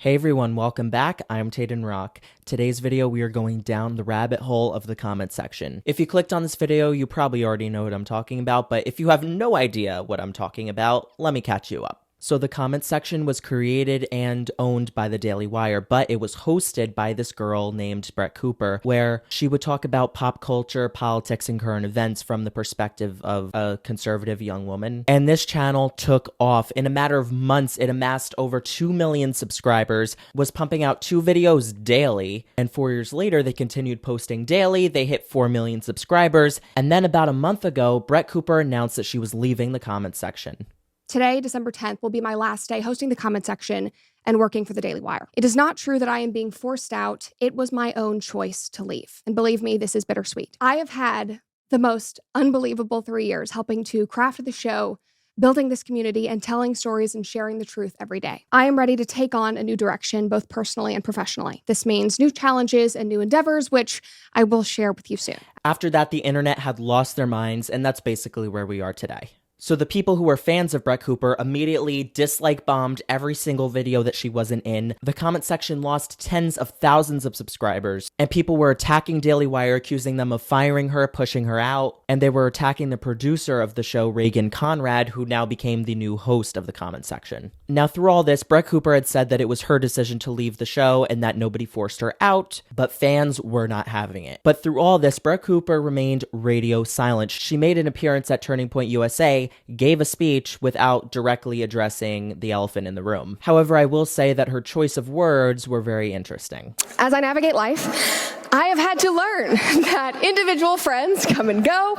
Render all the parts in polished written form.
Hey everyone, welcome back. I'm Tayden Rock. Today's video, we are going down the rabbit hole of the comment section. If you clicked on this video, you probably already know what I'm talking about, but if you have no idea what I'm talking about, let me catch you up. So the comment section was created and owned by the Daily Wire, but it was hosted by this girl named Brett Cooper, where she would talk about pop culture, politics, and current events from the perspective of a conservative young woman. And this channel took off. In a matter of months, it amassed over 2 million subscribers, was pumping out 2 videos daily, and 4 years later, they continued posting daily. They hit 4 million subscribers, and then about a month ago, Brett Cooper announced that she was leaving the comment section. Today, December 10th, will be my last day hosting the comment section and working for the Daily Wire. It is not true that I am being forced out. It was my own choice to leave. And believe me, this is bittersweet. I have had the most unbelievable 3 years helping to craft the show, building this community, and telling stories and sharing the truth every day. I am ready to take on a new direction, both personally and professionally. This means new challenges and new endeavors, which I will share with you soon. After that, the internet had lost their minds, and that's basically where we are today. So the people who were fans of Brett Cooper immediately dislike bombed every single video that she wasn't in. The comment section lost tens of thousands of subscribers, and people were attacking Daily Wire, accusing them of firing her, pushing her out, and they were attacking the producer of the show, Reagan Conrad, who now became the new host of the comment section. Now, through all this, Brett Cooper had said that it was her decision to leave the show and that nobody forced her out, but fans were not having it. But through all this, Brett Cooper remained radio silent. She made an appearance at Turning Point USA, gave a speech without directly addressing the elephant in the room. However, I will say that her choice of words were very interesting. As I navigate life, I have had to learn that individual friends come and go,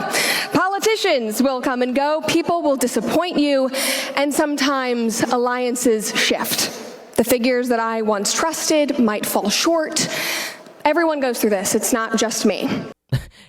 politicians will come and go, people will disappoint you, and sometimes alliances shift. The figures that I once trusted might fall short. Everyone goes through this. It's not just me.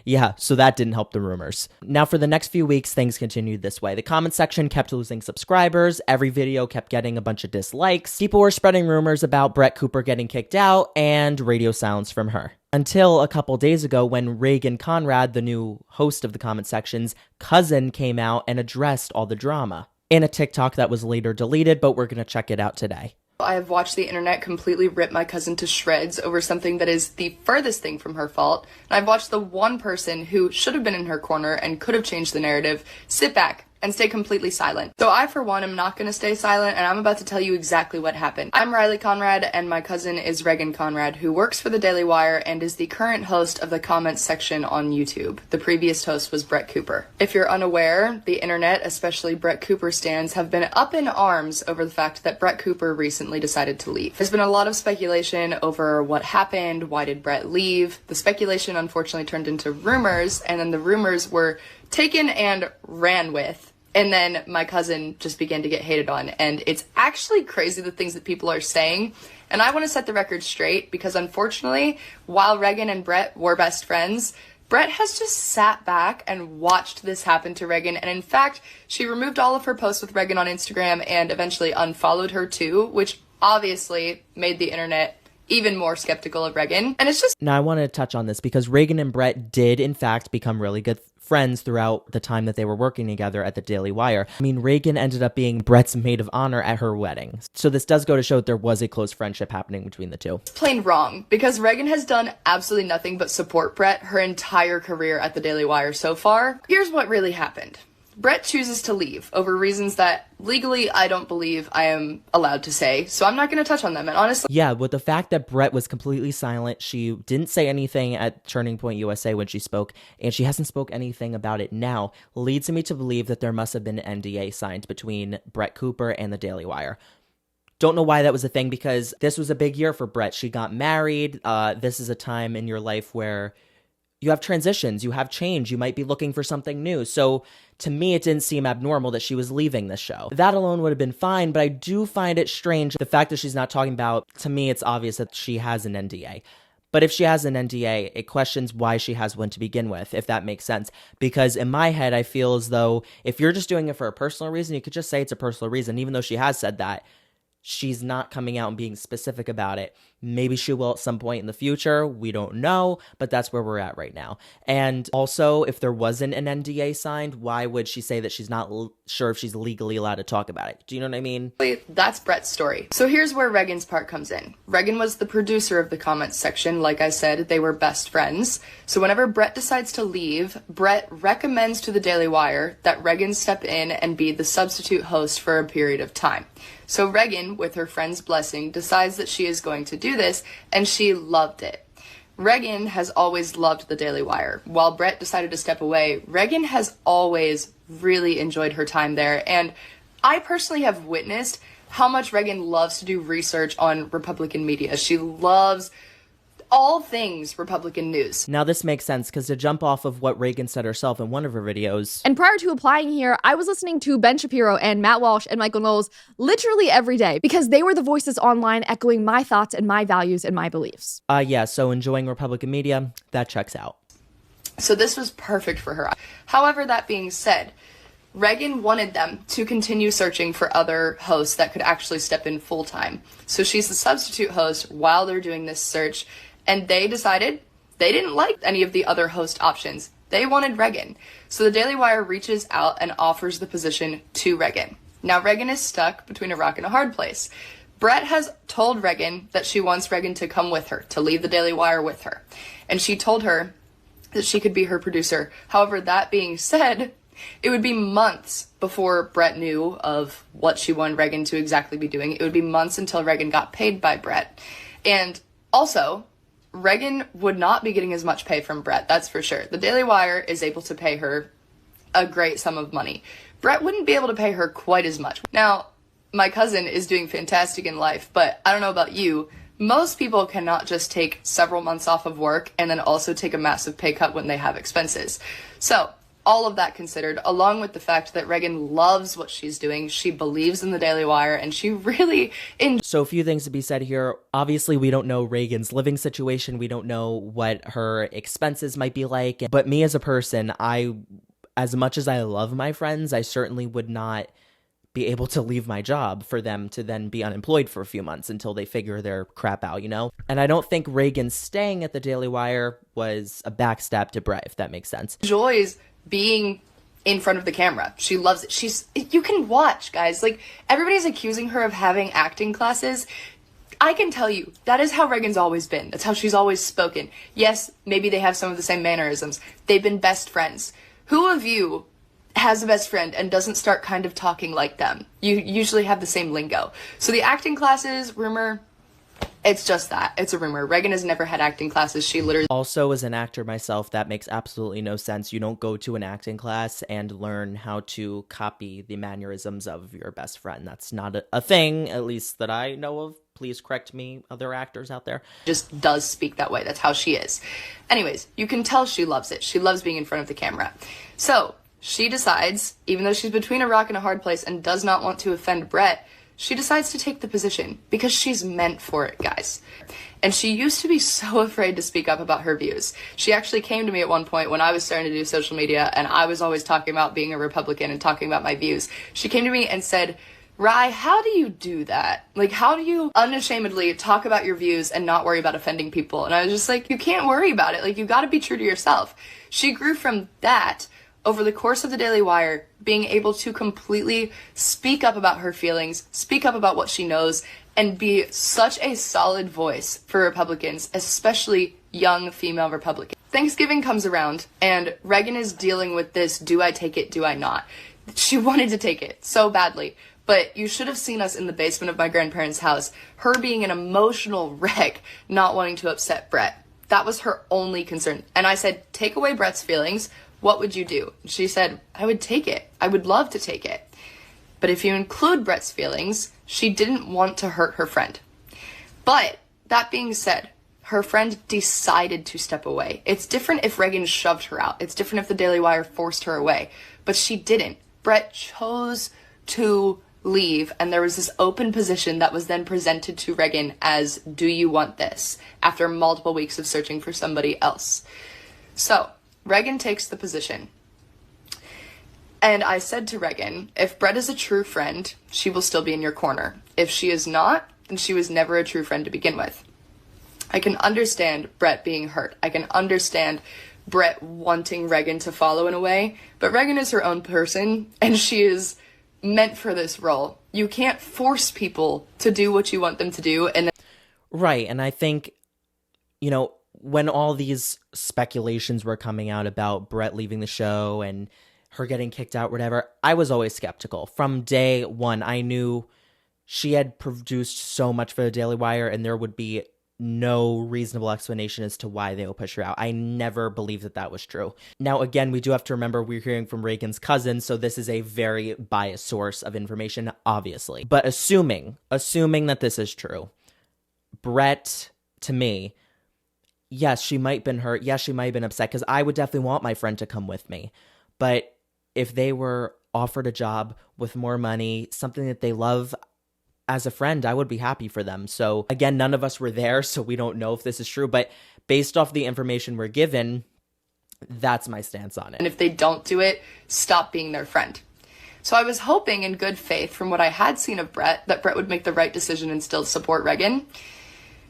Yeah, so that didn't help the rumors. Now, for the next few weeks, things continued this way. The comment section kept losing subscribers. Every video kept getting a bunch of dislikes. People were spreading rumors about Brett Cooper getting kicked out and radio silence from her. Until a couple days ago when Reagan Conrad, the new host of the comment section's cousin, came out and addressed all the drama in a TikTok that was later deleted, but we're going to check it out today. I have watched the internet completely rip my cousin to shreds over something that is the furthest thing from her fault. And I've watched the one person who should have been in her corner and could have changed the narrative sit back and stay completely silent. So I, for one, am not going to stay silent, and I'm about to tell you exactly what happened. I'm Riley Conrad, and my cousin is Reagan Conrad, who works for the Daily Wire and is the current host of the comments section on YouTube. The previous host was Brett Cooper. If you're unaware, the internet, especially Brett Cooper stans, have been up in arms over the fact that Brett Cooper recently decided to leave. There's been a lot of speculation over what happened, why did Brett leave? The speculation unfortunately turned into rumors, and then the rumors were taken and ran with. And then my cousin just began to get hated on. And it's actually crazy the things that people are saying. And I want to set the record straight because unfortunately, while Reagan and Brett were best friends, Brett has just sat back and watched this happen to Reagan. And in fact, she removed all of her posts with Reagan on Instagram and eventually unfollowed her too, which obviously made the internet even more skeptical of Reagan. And it's just... Now, I want to touch on this because Reagan and Brett did, in fact, become really good friends throughout the time that they were working together at the Daily Wire. I mean, Reagan ended up being Brett's maid of honor at her wedding. So this does go to show that there was a close friendship happening between the two. Plain wrong, because Reagan has done absolutely nothing but support Brett her entire career at the Daily Wire so far. Here's what really happened. Brett chooses to leave over reasons that legally I don't believe I am allowed to say, so I'm not going to touch on them. And honestly, yeah, with the fact that Brett was completely silent, she didn't say anything at Turning Point USA when she spoke, and she hasn't spoke anything about it now, leads me to believe that there must have been an NDA signed between Brett Cooper and the Daily Wire. Don't know why that was a thing, because this was a big year for Brett. She got married. This is a time in your life where you have transitions, you have change, you might be looking for something new. So to me, it didn't seem abnormal that she was leaving the show. That alone would have been fine, but I do find it strange. The fact that she's not talking about, to me, it's obvious that she has an NDA. But if she has an NDA, it questions why she has one to begin with, if that makes sense. Because in my head, I feel as though if you're just doing it for a personal reason, you could just say it's a personal reason, even though she has said that. she's not coming out and being specific about it. Maybe she will at some point in the future. We don't know, but that's where we're at right now. And also, if there wasn't an NDA signed, why would she say that she's not sure if she's legally allowed to talk about it? Do you know what I mean? That's Brett's story. So here's where Reagan's part comes in. Reagan was the producer of the comments section. Like I said, they were best friends. So whenever Brett decides to leave, Brett recommends to the Daily Wire that Reagan step in and be the substitute host for a period of time. So Reagan, with her friend's blessing, decides that she is going to do this, and she loved it. Reagan has always loved the Daily Wire. While Brett decided to step away, Reagan has always really enjoyed her time there, and I personally have witnessed how much Reagan loves to do research on Republican media. She loves all things Republican news. Now this makes sense, because to jump off of what Reagan said herself in one of her videos. And prior to applying here, I was listening to Ben Shapiro and Matt Walsh and Michael Knowles literally every day because they were the voices online echoing my thoughts and my values and my beliefs. Yeah, so enjoying Republican media, that checks out. So this was perfect for her. However, that being said, Reagan wanted them to continue searching for other hosts that could actually step in full time. So she's the substitute host while they're doing this search. And they decided they didn't like any of the other host options. They wanted Reagan. So the Daily Wire reaches out and offers the position to Reagan. Now Reagan is stuck between a rock and a hard place. Brett has told Reagan that she wants Reagan to come with her, to leave the Daily Wire with her. And she told her that she could be her producer. However, that being said, it would be months before Brett knew of what she wanted Reagan to exactly be doing. It would be months until Reagan got paid by Brett. And also, Reagan would not be getting as much pay from Brett, that's for sure. The Daily Wire is able to pay her a great sum of money. Brett wouldn't be able to pay her quite as much. Now, my cousin is doing fantastic in life, but I don't know about you. Most people cannot just take several months off of work and then also take a massive pay cut when they have expenses. So, all of that considered, along with the fact that Reagan loves what she's doing, she believes in the Daily Wire, and she really So a few things to be said here. Obviously, we don't know Reagan's living situation. We don't know what her expenses might be like. But me as a person, as much as I love my friends, I certainly would not be able to leave my job for them to then be unemployed for a few months until they figure their crap out, you know? And I don't think Reagan staying at the Daily Wire was a backstep to Brett, if that makes sense. enjoys being in front of the camera. She loves it. You can watch, guys. Like, everybody's accusing her of having acting classes. I can tell you, that is how Reagan's always been. That's how she's always spoken. Yes, maybe they have some of the same mannerisms. They've been best friends. Who of you has a best friend and doesn't start kind of talking like them? You usually have the same lingo. So the acting classes, rumor, it's just that. It's a rumor. Reagan has never had acting classes. She literally... Also, as an actor myself, that makes absolutely no sense. You don't go to an acting class and learn how to copy the mannerisms of your best friend. That's not a thing, at least that I know of. Please correct me, other actors out there. Just does speak that way. That's how she is. Anyways, you can tell she loves it. She loves being in front of the camera. So, she decides, even though she's between a rock and a hard place and does not want to offend Brett, she decides to take the position because she's meant for it, guys. And she used to be so afraid to speak up about her views. She actually came to me at one point when I was starting to do social media and I was always talking about being a Republican and talking about my views. She came to me and said, Rye, how do you do that? Like, how do you unashamedly talk about your views and not worry about offending people? And I was just like, you can't worry about it. Like, you gotta be true to yourself. She grew from that over the course of the Daily Wire, being able to completely speak up about her feelings, speak up about what she knows, and be such a solid voice for Republicans, especially young female Republicans. Thanksgiving comes around, and Reagan is dealing with this, do I take it, do I not? She wanted to take it so badly, but you should have seen us in the basement of my grandparents' house, her being an emotional wreck, not wanting to upset Brett. That was her only concern. And I said, take away Brett's feelings, what would you do? She said, I would take it. I would love to take it. But if you include Brett's feelings, she didn't want to hurt her friend. But that being said, her friend decided to step away. It's different if Reagan shoved her out. It's different if the Daily Wire forced her away. But she didn't. Brett chose to leave, and there was this open position that was then presented to Reagan as, do you want this? After multiple weeks of searching for somebody else. So, Reagan takes the position. And I said to Reagan, if Brett is a true friend, she will still be in your corner. If she is not, then she was never a true friend to begin with. I can understand Brett being hurt. I can understand Brett wanting Reagan to follow in a way, but Reagan is her own person, and she is meant for this role. You can't force people to do what you want them to do, and Right, and I think, when all these speculations were coming out about Brett leaving the show and her getting kicked out, whatever, I was always skeptical. From day one, I knew she had produced so much for the Daily Wire, and there would be no reasonable explanation as to why they would push her out. I never believed that that was true. Now, again, we do have to remember we're hearing from Reagan's cousin, so this is a very biased source of information, obviously. But assuming that this is true, Brett, to me, yes, she might have been hurt. Yes, she might have been upset, because I would definitely want my friend to come with me. But if they were offered a job with more money, something that they love, as a friend, I would be happy for them. So again, none of us were there, so we don't know if this is true, but based off the information we're given, that's my stance on it. And if they don't do it, stop being their friend. So I was hoping in good faith from what I had seen of Brett that Brett would make the right decision and still support Reagan.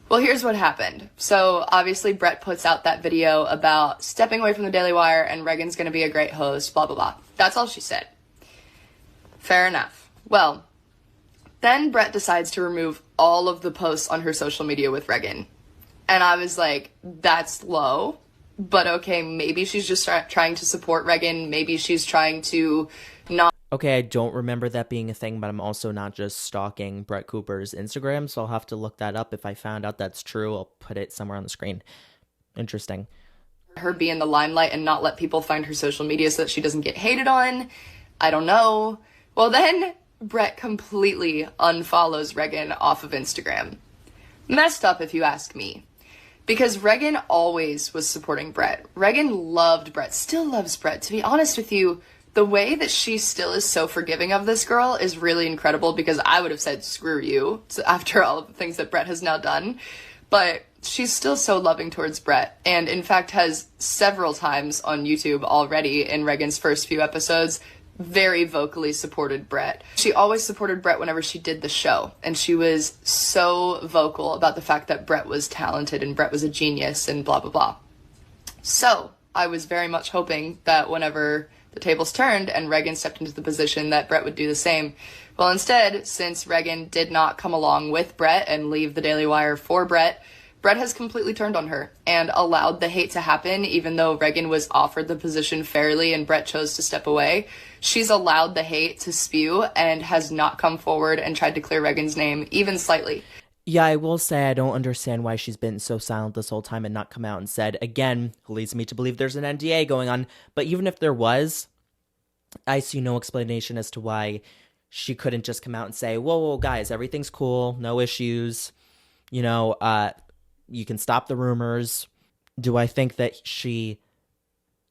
Well, here's what happened. So obviously Brett puts out that video about stepping away from the Daily Wire and Reagan's going to be a great host, blah, blah, blah. That's all she said. Fair enough. Well, then Brett decides to remove all of the posts on her social media with Reagan. And I was like, that's low, but okay, maybe she's just trying to support Reagan. Maybe she's trying to not. Okay, I don't remember that being a thing, but I'm also not just stalking Brett Cooper's Instagram, so I'll have to look that up. If I found out that's true, I'll put it somewhere on the screen. Interesting. Her be in the limelight and not let people find her social media so that she doesn't get hated on. I don't know. Well, then Brett completely unfollows Reagan off of Instagram. Messed up, if you ask me. Because Reagan always was supporting Brett. Reagan loved Brett, still loves Brett. To be honest with you, the way that she still is so forgiving of this girl is really incredible, because I would have said, screw you, after all of the things that Brett has now done. But she's still so loving towards Brett, and in fact has several times on YouTube already in Reagan's first few episodes very vocally supported Brett. She always supported Brett whenever she did the show, and she was so vocal about the fact that Brett was talented and Brett was a genius and blah, blah, blah. So I was very much hoping that whenever the tables turned and Reagan stepped into the position that Brett would do the same. Well, instead, since Reagan did not come along with Brett and leave the Daily Wire for Brett, Brett has completely turned on her and allowed the hate to happen, even though Reagan was offered the position fairly and Brett chose to step away. She's allowed the hate to spew and has not come forward and tried to clear Reagan's name, even slightly. Yeah, I will say I don't understand why she's been so silent this whole time and not come out and said, again, leads me to believe there's an NDA going on. But even if there was, I see no explanation as to why she couldn't just come out and say, whoa, guys, everything's cool, no issues, you can stop the rumors. Do I think that she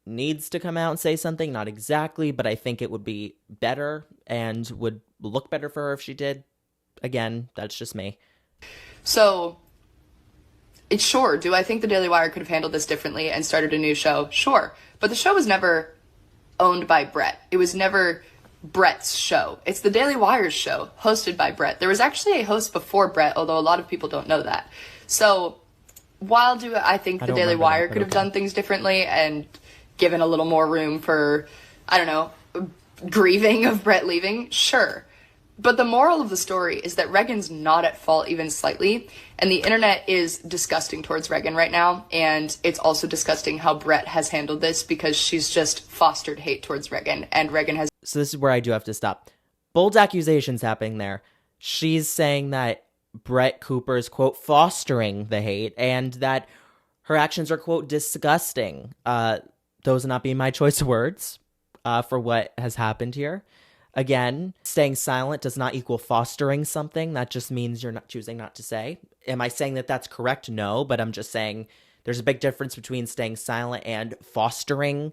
needs to come out and say something? Not exactly, but I think it would be better and would look better for her if she did. Again, that's just me. So, sure, do I think the Daily Wire could have handled this differently and started a new show? Sure. But the show was never owned by Brett. It was never Brett's show. It's the Daily Wire's show, hosted by Brett. There was actually a host before Brett, although a lot of people don't know that. So, while I think the Daily Wire could have done things differently and given a little more room for, grieving of Brett leaving, sure. But the moral of the story is that Reagan's not at fault even slightly, and the internet is disgusting towards Reagan right now, and it's also disgusting how Brett has handled this because she's just fostered hate towards Reagan, and Reagan has... So this is where I do have to stop. Bold accusations happening there. She's saying that Brett Cooper is, quote, fostering the hate, and that her actions are, quote, disgusting. Those are not being my choice of words for what has happened here. Again, staying silent does not equal fostering something. That just means you're not choosing not to say. Am I saying that that's correct? No, but I'm just saying There's a big difference between staying silent and fostering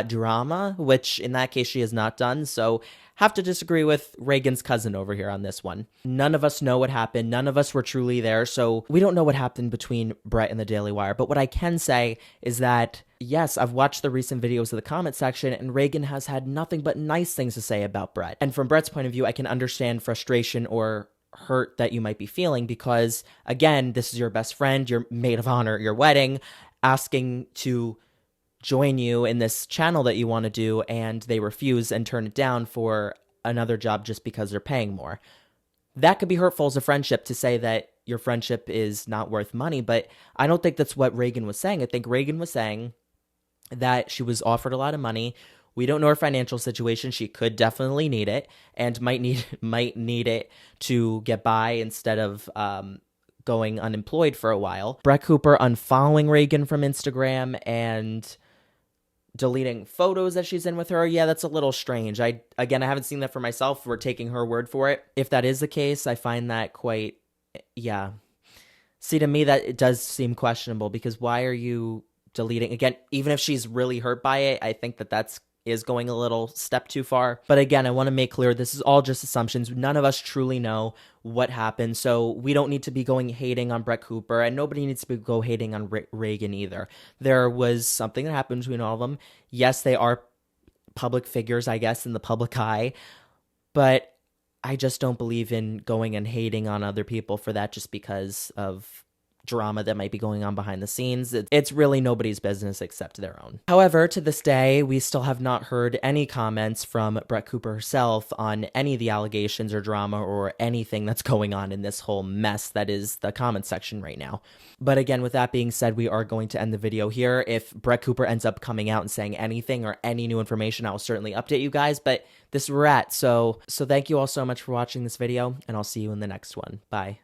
drama, which in that case she has not done. So have to disagree with Reagan's cousin over here on this one. None of us know what happened. None of us were truly there. So we don't know what happened between Brett and the Daily Wire. But what I can say is that, yes, I've watched the recent videos of the comment section, and Reagan has had nothing but nice things to say about Brett. And from Brett's point of view, I can understand frustration or hurt that you might be feeling because, again, this is your best friend, your maid of honor at your wedding, asking to join you in this channel that you want to do, and they refuse and turn it down for another job just because they're paying more. That could be hurtful as a friendship, to say that your friendship is not worth money, but I don't think that's what Reagan was saying. I think Reagan was saying that she was offered a lot of money. We don't know her financial situation. She could definitely need it and might need it to get by instead of going unemployed for a while. Brett Cooper unfollowing Reagan from Instagram and deleting photos that she's in with her. Yeah, that's a little strange. I haven't seen that for myself. We're taking her word for it. If that is the case, I find that quite, yeah. See, to me, that it does seem questionable, because why are you deleting? Again, even if she's really hurt by it, I think that is going a little step too far. But again, I want to make clear, this is all just assumptions. None of us truly know what happened, so we don't need to be going hating on Brett Cooper, and nobody needs to go hating on Reagan either. There was something that happened between all of them. Yes, they are public figures, I guess, in the public eye, but I just don't believe in going and hating on other people for that just because of drama that might be going on behind the scenes. It's really nobody's business except their own. However, to this day, we still have not heard any comments from Brett Cooper herself on any of the allegations or drama or anything that's going on in this whole mess that is the comment section right now. But again, with that being said, we are going to end the video here. If Brett Cooper ends up coming out and saying anything or any new information, I will certainly update you guys, but this is where we're at. So thank you all so much for watching this video, and I'll see you in the next one. Bye.